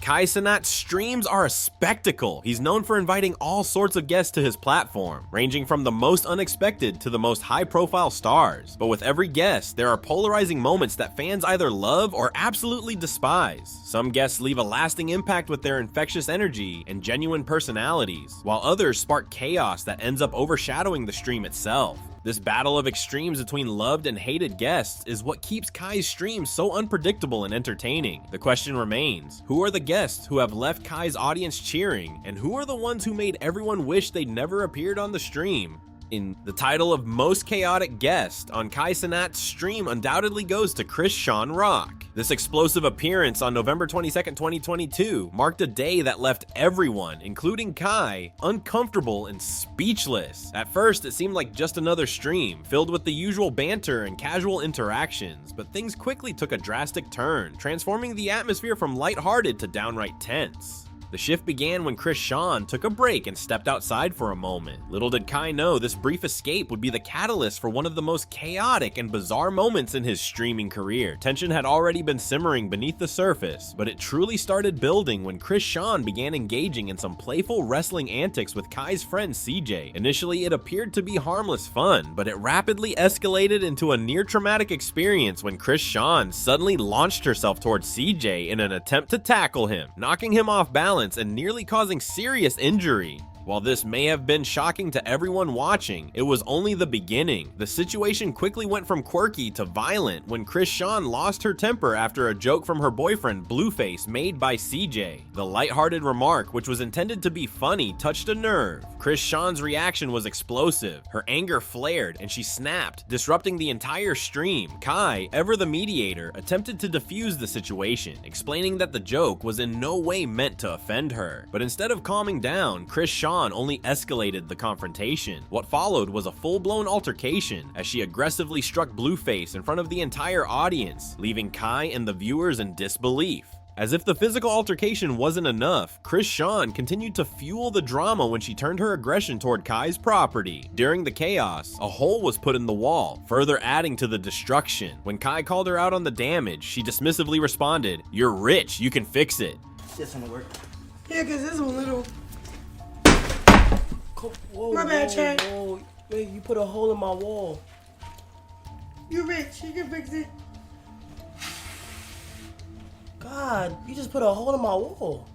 Cenat's streams are a spectacle. He's known for inviting all sorts of guests to his platform, ranging from the most unexpected to the most high-profile stars. But with every guest, there are polarizing moments that fans either love or absolutely despise. Some guests leave a lasting impact with their infectious energy and genuine personalities, while others spark chaos that ends up overshadowing the stream itself. This battle of extremes between loved and hated guests is what keeps Kai's streams so unpredictable and entertaining. The question remains, who are the guests who have left Kai's audience cheering, and who are the ones who made everyone wish they'd never appeared on the stream? In the title of most chaotic guest on Cenat's stream undoubtedly goes to Chris Sean Rock. This explosive appearance on November 22nd, 2022 marked a day that left everyone, including Kai, uncomfortable and speechless. At first, it seemed like just another stream, filled with the usual banter and casual interactions, but things quickly took a drastic turn, transforming the atmosphere from lighthearted to downright tense. The shift began when Chris Sean took a break and stepped outside for a moment. Little did Kai know this brief escape would be the catalyst for one of the most chaotic and bizarre moments in his streaming career. Tension had already been simmering beneath the surface, but it truly started building when Chris Sean began engaging in some playful wrestling antics with Kai's friend CJ. Initially, it appeared to be harmless fun, but it rapidly escalated into a near-traumatic experience when Chris Sean suddenly launched herself towards CJ in an attempt to tackle him, knocking him off balance and nearly causing serious injury. While this may have been shocking to everyone watching, it was only the beginning. The situation quickly went from quirky to violent when Chris Sean lost her temper after a joke from her boyfriend Blueface made by CJ. The lighthearted remark, which was intended to be funny, touched a nerve. Chris Sean's reaction was explosive. Her anger flared and she snapped, disrupting the entire stream. Kai, ever the mediator, attempted to defuse the situation, explaining that the joke was in no way meant to offend her. But instead of calming down, Chris Sean only escalated the confrontation. What followed was a full-blown altercation as she aggressively struck Blueface in front of the entire audience, leaving Kai and the viewers in disbelief. As if the physical altercation wasn't enough, Chris Sean continued to fuel the drama when she turned her aggression toward Kai's property. During the chaos, a hole was put in the wall, further adding to the destruction. When Kai called her out on the damage, she dismissively responded, "You're rich, you can fix it." This one will work. Yeah, cause this one little. Whoa, My bad, Chad. Whoa. Wait, you put a hole in my wall. You rich, you can fix it. God, you just put a hole in my wall.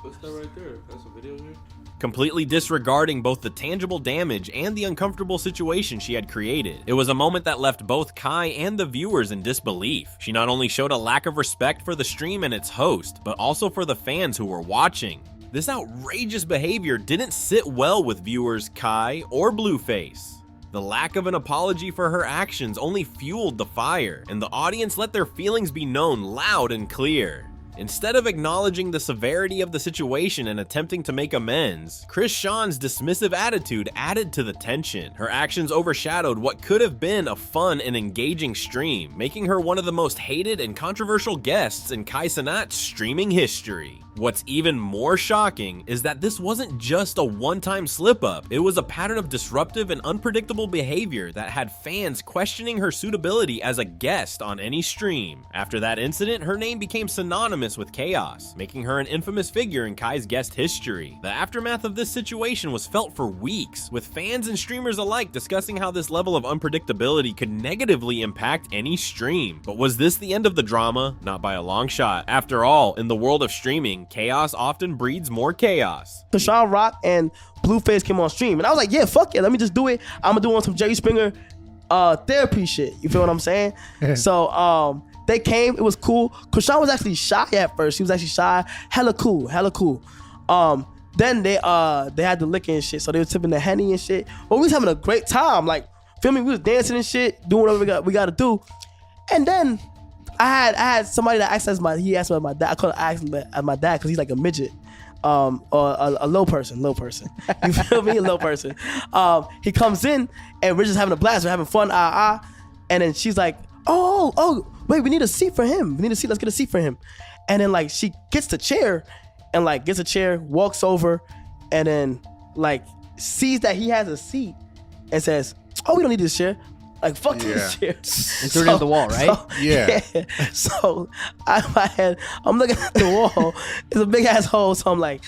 What's that right there? That's a video here? Completely disregarding both the tangible damage and the uncomfortable situation she had created. It was a moment that left both Kai and the viewers in disbelief. She not only showed a lack of respect for the stream and its host, but also for the fans who were watching. This outrageous behavior didn't sit well with viewers Kai or Blueface. The lack of an apology for her actions only fueled the fire, and the audience let their feelings be known loud and clear. Instead of acknowledging the severity of the situation and attempting to make amends, Chris Sean's dismissive attitude added to the tension. Her actions overshadowed what could have been a fun and engaging stream, making her one of the most hated and controversial guests in Cenat's streaming history. What's even more shocking is that this wasn't just a one-time slip-up, it was a pattern of disruptive and unpredictable behavior that had fans questioning her suitability as a guest on any stream. After that incident, her name became synonymous with chaos, making her an infamous figure in Kai's guest history. The aftermath of this situation was felt for weeks, with fans and streamers alike discussing how this level of unpredictability could negatively impact any stream. But was this the end of the drama? Not by a long shot. After all, in the world of streaming, chaos often breeds more chaos. Sean Rock and Blueface came on stream, and I was like, yeah, fuck it, let me just do it. I'm gonna do on some Jerry Springer therapy shit. You feel what I'm saying? So they came, it was cool. Krishan was actually shy at first. He was actually shy. Hella cool. Then they had the liquor and shit, so they were tipping the Henny and shit. But we was having a great time. Like, feel me? We was dancing and shit, doing whatever we got to do. And then I had somebody that asked my dad. I could ask him as my dad because he's like a midget, or a low person. You feel me? A low person. He comes in and we're just having a blast. We're having fun. And then she's like, oh, wait, we need a seat for him. Let's get a seat for him. And then like she gets the chair and like gets a chair, walks over, and then like sees that he has a seat and says, oh, we don't need this chair. Like, fuck this chair. And threw it at the wall, right? Yeah. So in my head, I'm looking at the wall. It's a big ass hole. So I'm like,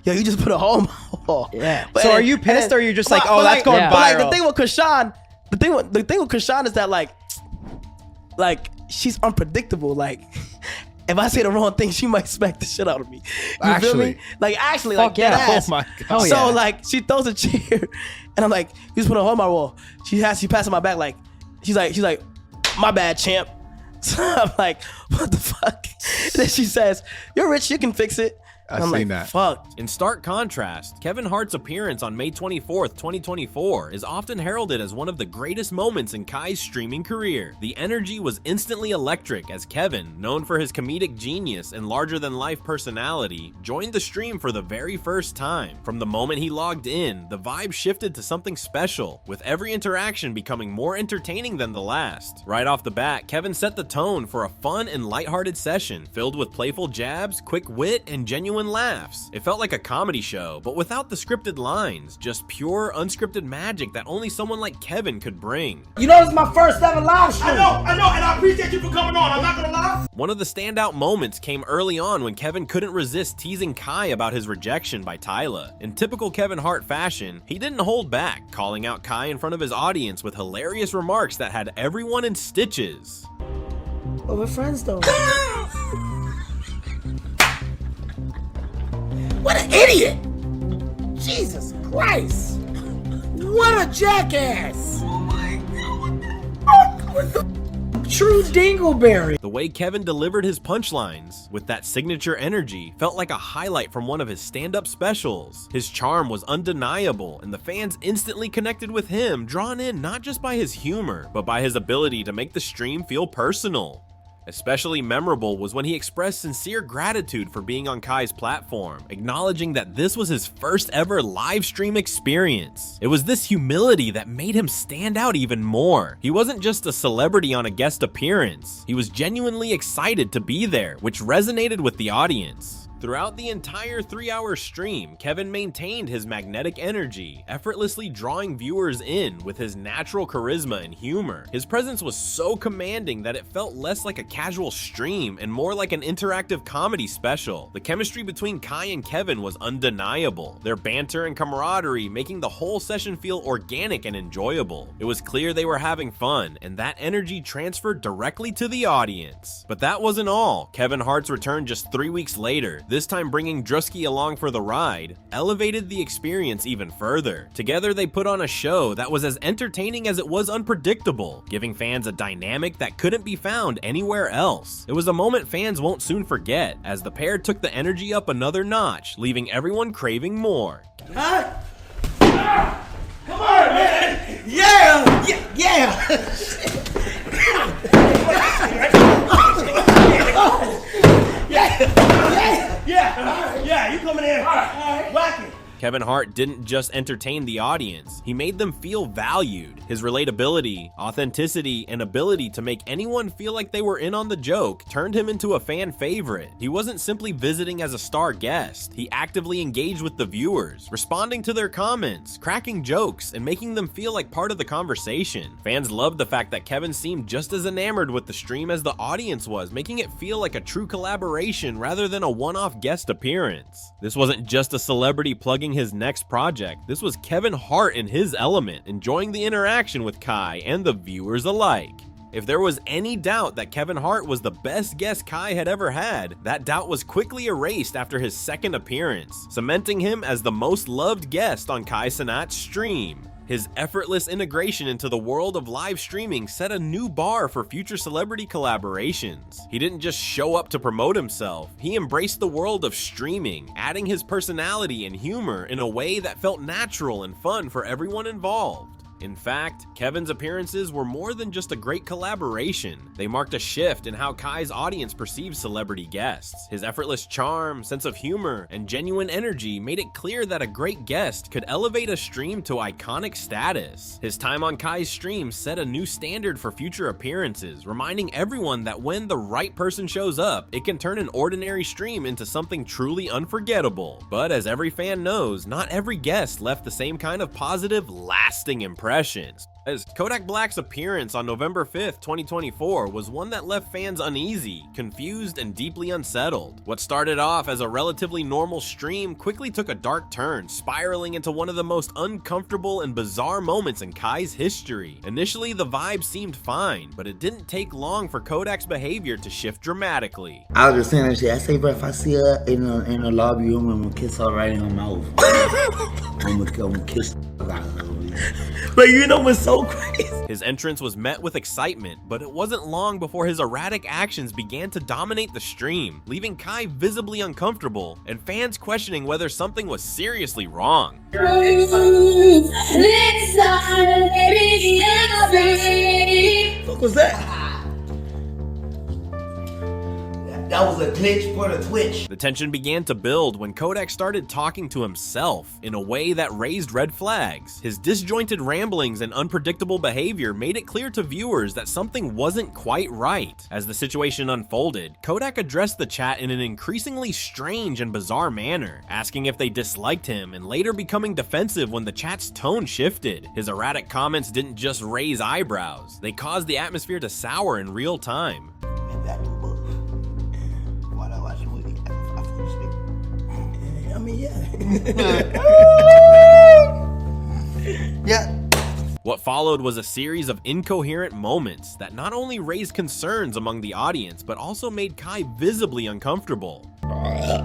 yo, you just put a hole in my wall. Yeah. But So and- are you pissed and or are you just but- like, oh, but that's going yeah. But viral? like the thing with Krishan, the thing with Krishan is that like she's unpredictable. Like if I say the wrong thing, she might smack the shit out of me. You feel Actually. me? Like actually, Fuck like dead yeah. ass. Oh my God. Hell So yeah. like she throws a chair, and I'm like, you just put a hole in my wall. She passes my back like, she's like, my bad, champ. So I'm like, what the fuck? And then she says, you're rich, you can fix it. And I'm seen like, that. fuck. In stark contrast, Kevin Hart's appearance on May 24th, 2024 is often heralded as one of the greatest moments in Kai's streaming career. The energy was instantly electric as Kevin, known for his comedic genius and larger-than-life personality, joined the stream for the very first time. From the moment he logged in, the vibe shifted to something special, with every interaction becoming more entertaining than the last. Right off the bat, Kevin set the tone for a fun and lighthearted session filled with playful jabs, quick wit, and genuine laughs. It felt like a comedy show, but without the scripted lines, just pure unscripted magic that only someone like Kevin could bring. You know, this is my first ever live stream. I know, and I appreciate you for coming on. I'm not gonna lie. One of the standout moments came early on when Kevin couldn't resist teasing Kai about his rejection by Tyla. In typical Kevin Hart fashion, he didn't hold back, calling out Kai in front of his audience with hilarious remarks that had everyone in stitches. But we're friends though. What an idiot! Jesus Christ! What a jackass! Oh my God! True dingleberry. The way Kevin delivered his punchlines, with that signature energy, felt like a highlight from one of his stand-up specials. His charm was undeniable, and the fans instantly connected with him, drawn in not just by his humor, but by his ability to make the stream feel personal. Especially memorable was when he expressed sincere gratitude for being on Kai's platform, acknowledging that this was his first ever live stream experience. It was this humility that made him stand out even more. He wasn't just a celebrity on a guest appearance, he was genuinely excited to be there, which resonated with the audience. Throughout the entire 3-hour stream, Kevin maintained his magnetic energy, effortlessly drawing viewers in with his natural charisma and humor. His presence was so commanding that it felt less like a casual stream and more like an interactive comedy special. The chemistry between Kai and Kevin was undeniable, their banter and camaraderie making the whole session feel organic and enjoyable. It was clear they were having fun, and that energy transferred directly to the audience. But that wasn't all. Kevin Hart's return just 3 weeks later, this time bringing Drusky along for the ride, elevated the experience even further. Together they put on a show that was as entertaining as it was unpredictable, giving fans a dynamic that couldn't be found anywhere else. It was a moment fans won't soon forget, as the pair took the energy up another notch, leaving everyone craving more. Huh? Ah! Come on, man. Yeah! Yeah! Yeah, you coming in. Whack it. Kevin Hart didn't just entertain the audience, he made them feel valued. His relatability, authenticity, and ability to make anyone feel like they were in on the joke turned him into a fan favorite. He wasn't simply visiting as a star guest, he actively engaged with the viewers, responding to their comments, cracking jokes, and making them feel like part of the conversation. Fans loved the fact that Kevin seemed just as enamored with the stream as the audience was, making it feel like a true collaboration rather than a one-off guest appearance. This wasn't just a celebrity plugging his next project, this was Kevin Hart in his element, enjoying the interaction with Kai and the viewers alike. If there was any doubt that Kevin Hart was the best guest Kai had ever had, that doubt was quickly erased after his second appearance, cementing him as the most loved guest on Cenat's stream. His effortless integration into the world of live streaming set a new bar for future celebrity collaborations. He didn't just show up to promote himself, he embraced the world of streaming, adding his personality and humor in a way that felt natural and fun for everyone involved. In fact, Kevin's appearances were more than just a great collaboration. They marked a shift in how Kai's audience perceives celebrity guests. His effortless charm, sense of humor, and genuine energy made it clear that a great guest could elevate a stream to iconic status. His time on Kai's stream set a new standard for future appearances, reminding everyone that when the right person shows up, it can turn an ordinary stream into something truly unforgettable. But as every fan knows, not every guest left the same kind of positive, lasting impressions. As Kodak Black's appearance on November 5th, 2024 was one that left fans uneasy, confused, and deeply unsettled. What started off as a relatively normal stream quickly took a dark turn, spiraling into one of the most uncomfortable and bizarre moments in Kai's history. Initially, the vibe seemed fine, but it didn't take long for Kodak's behavior to shift dramatically. I was just saying that shit. I say, bro, if I see her in the lobby room, I'm gonna kiss her right in her mouth. I'm gonna kiss her out of her. But you know what's so crazy? His entrance was met with excitement, but it wasn't long before his erratic actions began to dominate the stream, leaving Kai visibly uncomfortable and fans questioning whether something was seriously wrong. What was that? That was a glitch for the Twitch. The tension began to build when Kodak started talking to himself in a way that raised red flags. His disjointed ramblings and unpredictable behavior made it clear to viewers that something wasn't quite right. As the situation unfolded, Kodak addressed the chat in an increasingly strange and bizarre manner, asking if they disliked him and later becoming defensive when the chat's tone shifted. His erratic comments didn't just raise eyebrows, they caused the atmosphere to sour in real time. I mean, yeah. Yeah. What followed was a series of incoherent moments that not only raised concerns among the audience, but also made Kai visibly uncomfortable.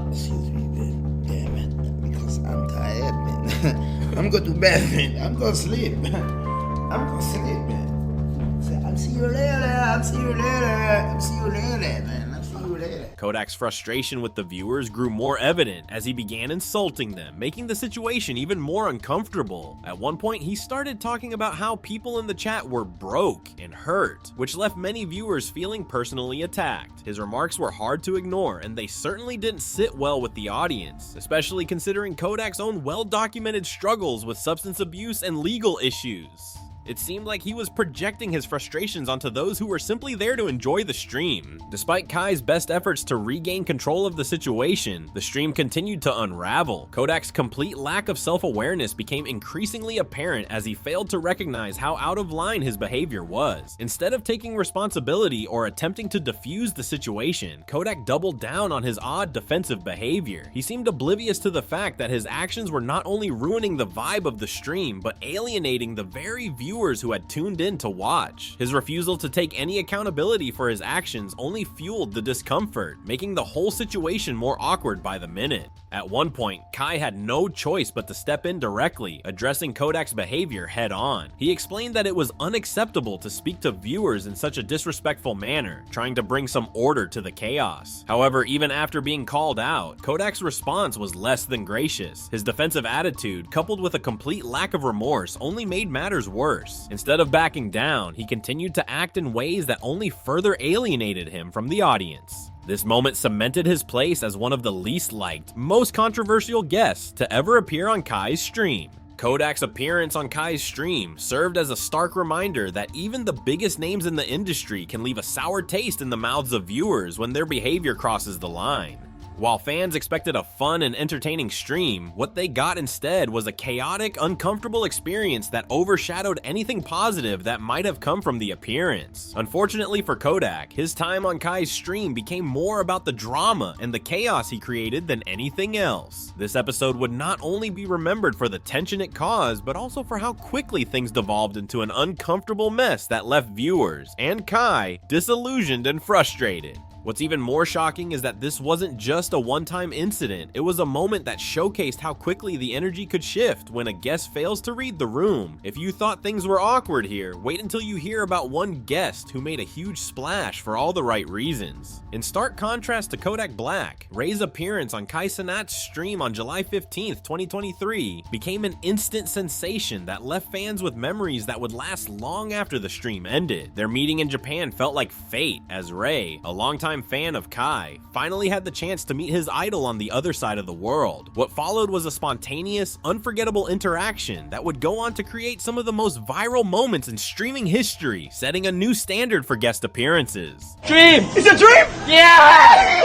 Excuse me, man. Yeah, man. Because I'm tired, man. I'm going to bed, man. I'm going to sleep. I'm going to sleep, man. I'll see you later. I'll see you later. I'll see you later, man. I'll see you later. Kodak's frustration with the viewers grew more evident as he began insulting them, making the situation even more uncomfortable. At one point, he started talking about how people in the chat were broke and hurt, which left many viewers feeling personally attacked. His remarks were hard to ignore, and they certainly didn't sit well with the audience, especially considering Kodak's own well-documented struggles with substance abuse and legal issues. It seemed like he was projecting his frustrations onto those who were simply there to enjoy the stream. Despite Kai's best efforts to regain control of the situation, the stream continued to unravel. Kodak's complete lack of self-awareness became increasingly apparent as he failed to recognize how out of line his behavior was. Instead of taking responsibility or attempting to defuse the situation, Kodak doubled down on his odd defensive behavior. He seemed oblivious to the fact that his actions were not only ruining the vibe of the stream, but alienating the very viewers who had tuned in to watch. His refusal to take any accountability for his actions only fueled the discomfort, making the whole situation more awkward by the minute. At one point, Kai had no choice but to step in directly, addressing Kodak's behavior head on. He explained that it was unacceptable to speak to viewers in such a disrespectful manner, trying to bring some order to the chaos. However, even after being called out, Kodak's response was less than gracious. His defensive attitude, coupled with a complete lack of remorse, only made matters worse. Instead of backing down, he continued to act in ways that only further alienated him from the audience. This moment cemented his place as one of the least liked, most controversial guests to ever appear on Kai's stream. Kodak's appearance on Kai's stream served as a stark reminder that even the biggest names in the industry can leave a sour taste in the mouths of viewers when their behavior crosses the line. While fans expected a fun and entertaining stream, what they got instead was a chaotic, uncomfortable experience that overshadowed anything positive that might have come from the appearance. Unfortunately for Kodak, his time on Kai's stream became more about the drama and the chaos he created than anything else. This episode would not only be remembered for the tension it caused, but also for how quickly things devolved into an uncomfortable mess that left viewers and Kai disillusioned and frustrated. What's even more shocking is that this wasn't just a one-time incident, it was a moment that showcased how quickly the energy could shift when a guest fails to read the room. If you thought things were awkward here, wait until you hear about one guest who made a huge splash for all the right reasons. In stark contrast to Kodak Black, Ray's appearance on Cenat's stream on July 15th, 2023 became an instant sensation that left fans with memories that would last long after the stream ended. Their meeting in Japan felt like fate as Ray, a longtime fan of Kai, finally had the chance to meet his idol on the other side of the world. What followed was a spontaneous, unforgettable interaction that would go on to create some of the most viral moments in streaming history, setting a new standard for guest appearances. Dream! It's a dream? Yeah!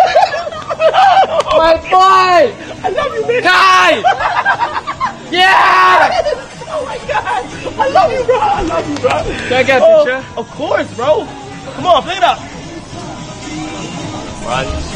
My boy! I love you, man! Kai! Yeah! Oh my god! I love you, bro. I love you, bro. Can I get a picture? Of course, bro. Come on, pick it up.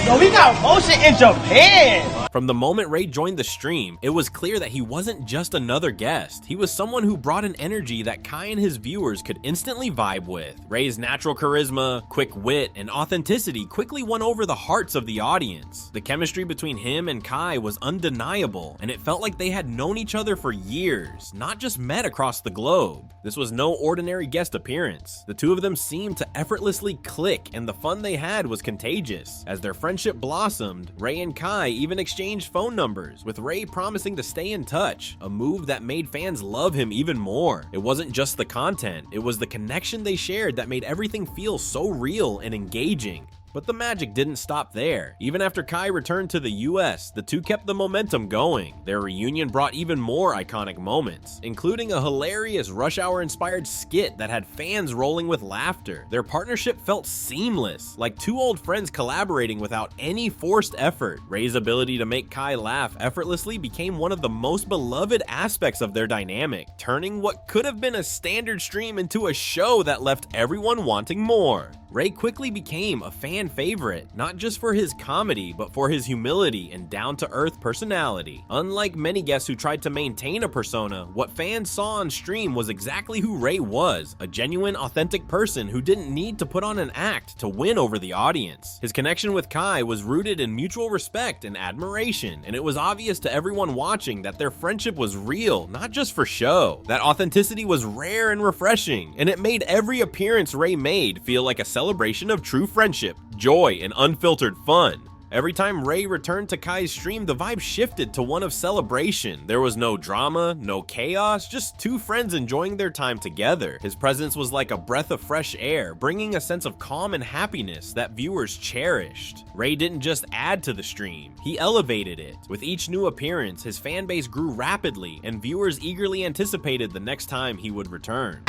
Yo, we got motion in Japan. From the moment Ray joined the stream, it was clear that he wasn't just another guest. He was someone who brought an energy that Kai and his viewers could instantly vibe with. Ray's natural charisma, quick wit, and authenticity quickly won over the hearts of the audience. The chemistry between him and Kai was undeniable, and it felt like they had known each other for years, not just met across the globe. This was no ordinary guest appearance. The two of them seemed to effortlessly click, and the fun they had was contagious. As their friendship blossomed, Ray and Kai even exchanged phone numbers, with Ray promising to stay in touch, a move that made fans love him even more. It wasn't just the content, it was the connection they shared that made everything feel so real and engaging. But the magic didn't stop there. Even after Kai returned to the US, the two kept the momentum going. Their reunion brought even more iconic moments, including a hilarious Rush Hour-inspired skit that had fans rolling with laughter. Their partnership felt seamless, like two old friends collaborating without any forced effort. Ray's ability to make Kai laugh effortlessly became one of the most beloved aspects of their dynamic, turning what could have been a standard stream into a show that left everyone wanting more. Ray quickly became a fan favorite, not just for his comedy, but for his humility and down-to-earth personality. Unlike many guests who tried to maintain a persona, what fans saw on stream was exactly who Ray was, a genuine, authentic person who didn't need to put on an act to win over the audience. His connection with Kai was rooted in mutual respect and admiration, and it was obvious to everyone watching that their friendship was real, not just for show. That authenticity was rare and refreshing, and it made every appearance Ray made feel like a celebration of true friendship, joy, and unfiltered fun. Every time Ray returned to Kai's stream, the vibe shifted to one of celebration. There was no drama, no chaos, just two friends enjoying their time together. His presence was like a breath of fresh air, bringing a sense of calm and happiness that viewers cherished. Ray didn't just add to the stream, he elevated it. With each new appearance, his fan base grew rapidly, and viewers eagerly anticipated the next time he would return.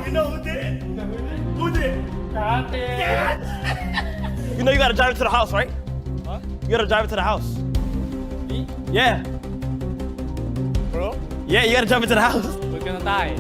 You know who did? Who did? You know you gotta drive it to the house, right? Huh? You gotta drive it to the house. Me? Yeah. Bro? Yeah, you gotta drive it to the house. We're gonna die.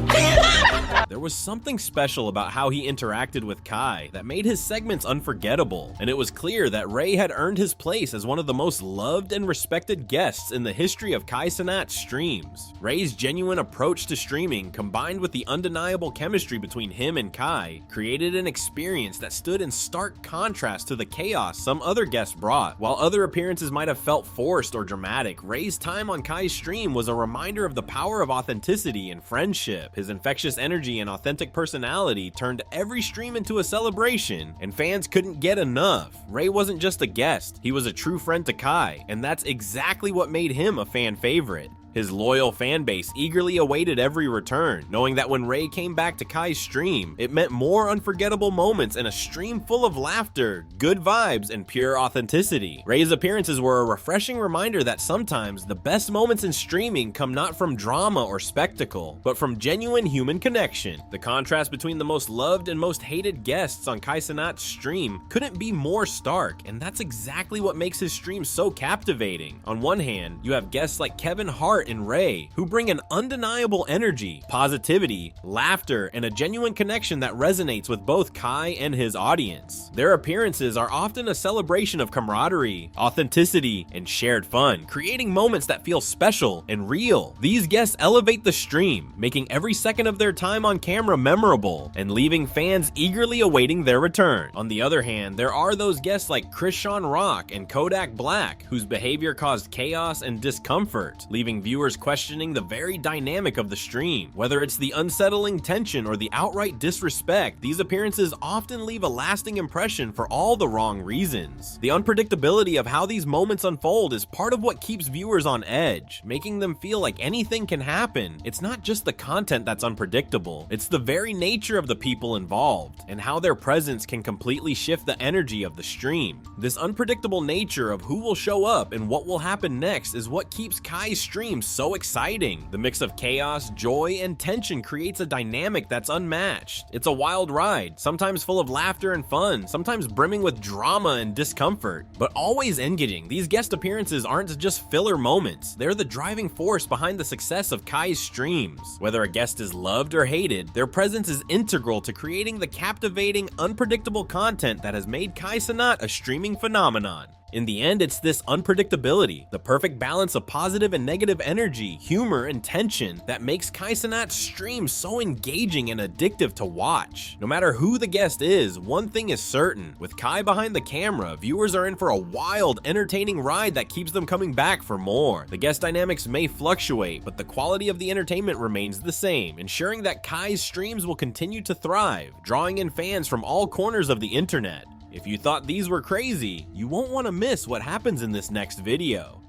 There was something special about how he interacted with Kai that made his segments unforgettable, and it was clear that Ray had earned his place as one of the most loved and respected guests in the history of Kai Cenat streams. Ray's genuine approach to streaming, combined with the undeniable chemistry between him and Kai, created an experience that stood in stark contrast to the chaos some other guests brought. While other appearances might have felt forced or dramatic, Ray's time on Kai's stream was a reminder of the power of authenticity and friendship. His infectious energy and authentic personality turned every stream into a celebration, and fans couldn't get enough. Ray wasn't just a guest, he was a true friend to Kai, and that's exactly what made him a fan favorite. His loyal fan base eagerly awaited every return, knowing that when Ray came back to Kai's stream, it meant more unforgettable moments and a stream full of laughter, good vibes, and pure authenticity. Ray's appearances were a refreshing reminder that sometimes the best moments in streaming come not from drama or spectacle, but from genuine human connection. The contrast between the most loved and most hated guests on Kai Cenat's stream couldn't be more stark, and that's exactly what makes his stream so captivating. On one hand, you have guests like Kevin Hart and Ray, who bring an undeniable energy, positivity, laughter, and a genuine connection that resonates with both Kai and his audience. Their appearances are often a celebration of camaraderie, authenticity, and shared fun, creating moments that feel special and real. These guests elevate the stream, making every second of their time on camera memorable, and leaving fans eagerly awaiting their return. On the other hand, there are those guests like Krishan Rock and Kodak Black, whose behavior caused chaos and discomfort, leaving viewers questioning the very dynamic of the stream. Whether it's the unsettling tension or the outright disrespect, these appearances often leave a lasting impression for all the wrong reasons. The unpredictability of how these moments unfold is part of what keeps viewers on edge, making them feel like anything can happen. It's not just the content that's unpredictable, it's the very nature of the people involved, and how their presence can completely shift the energy of the stream. This unpredictable nature of who will show up and what will happen next is what keeps Kai's stream seems so exciting. The mix of chaos, joy, and tension creates a dynamic that's unmatched. It's a wild ride, sometimes full of laughter and fun, sometimes brimming with drama and discomfort, but always engaging. These guest appearances aren't just filler moments, they're the driving force behind the success of Kai's streams. Whether a guest is loved or hated, their presence is integral to creating the captivating, unpredictable content that has made Kai Cenat a streaming phenomenon. In the end, it's this unpredictability, the perfect balance of positive and negative energy, humor, and tension that makes Kai Cenat's streams so engaging and addictive to watch. No matter who the guest is, one thing is certain. With Kai behind the camera, viewers are in for a wild, entertaining ride that keeps them coming back for more. The guest dynamics may fluctuate, but the quality of the entertainment remains the same, ensuring that Kai's streams will continue to thrive, drawing in fans from all corners of the internet. If you thought these were crazy, you won't want to miss what happens in this next video.